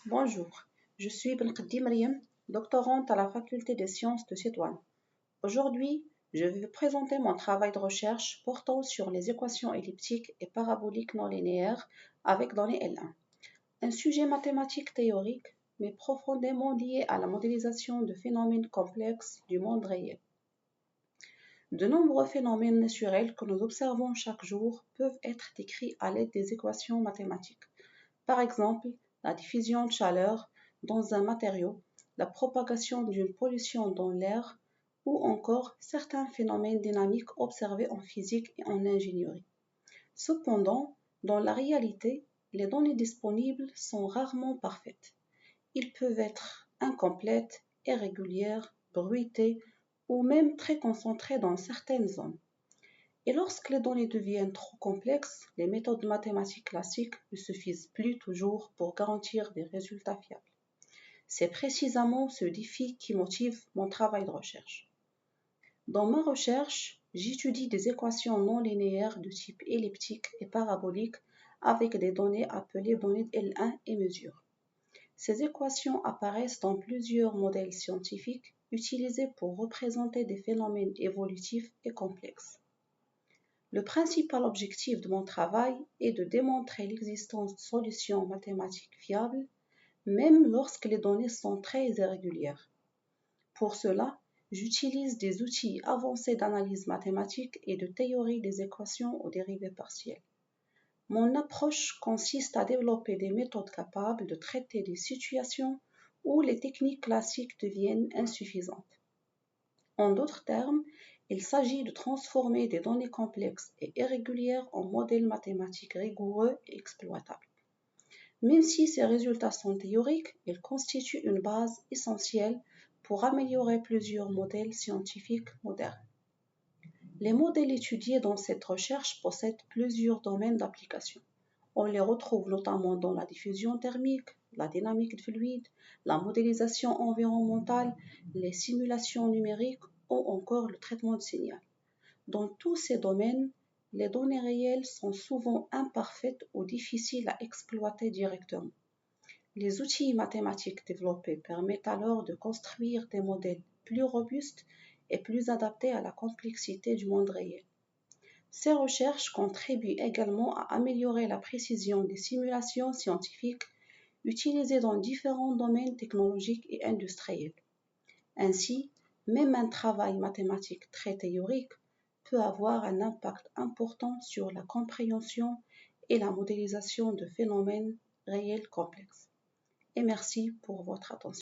Bonjour, je suis Belkadi Mariam, doctorante à la faculté des sciences de Tétouan. Aujourd'hui, je vais vous présenter mon travail de recherche portant sur les équations elliptiques et paraboliques non linéaires avec données L1. Un sujet mathématique théorique, mais profondément lié à la modélisation de phénomènes complexes du monde réel. De nombreux phénomènes naturels que nous observons chaque jour peuvent être décrits à l'aide des équations mathématiques. Par exemple, la diffusion de chaleur dans un matériau, la propagation d'une pollution dans l'air ou encore certains phénomènes dynamiques observés en physique et en ingénierie. Cependant, dans la réalité, les données disponibles sont rarement parfaites. Ils peuvent être incomplètes, irrégulières, bruitées ou même très concentrées dans certaines zones. Et lorsque les données deviennent trop complexes, les méthodes mathématiques classiques ne suffisent plus toujours pour garantir des résultats fiables. C'est précisément ce défi qui motive mon travail de recherche. Dans ma recherche, j'étudie des équations non linéaires de type elliptique et parabolique avec des données appelées données L1 et mesures. Ces équations apparaissent dans plusieurs modèles scientifiques utilisés pour représenter des phénomènes évolutifs et complexes. Le principal objectif de mon travail est de démontrer l'existence de solutions mathématiques fiables, même lorsque les données sont très irrégulières. Pour cela, j'utilise des outils avancés d'analyse mathématique et de théorie des équations aux dérivées partielles. Mon approche consiste à développer des méthodes capables de traiter des situations où les techniques classiques deviennent insuffisantes. En d'autres termes, il s'agit de transformer des données complexes et irrégulières en modèles mathématiques rigoureux et exploitables. Même si ces résultats sont théoriques, ils constituent une base essentielle pour améliorer plusieurs modèles scientifiques modernes. Les modèles étudiés dans cette recherche possèdent plusieurs domaines d'application. On les retrouve notamment dans la diffusion thermique, la dynamique de fluide, la modélisation environnementale, les simulations numériques ou encore le traitement de signal. Dans tous ces domaines, les données réelles sont souvent imparfaites ou difficiles à exploiter directement. Les outils mathématiques développés permettent alors de construire des modèles plus robustes et plus adaptés à la complexité du monde réel. Ces recherches contribuent également à améliorer la précision des simulations scientifiques utilisées dans différents domaines technologiques et industriels. Ainsi, même un travail mathématique très théorique peut avoir un impact important sur la compréhension et la modélisation de phénomènes réels complexes. Et merci pour votre attention.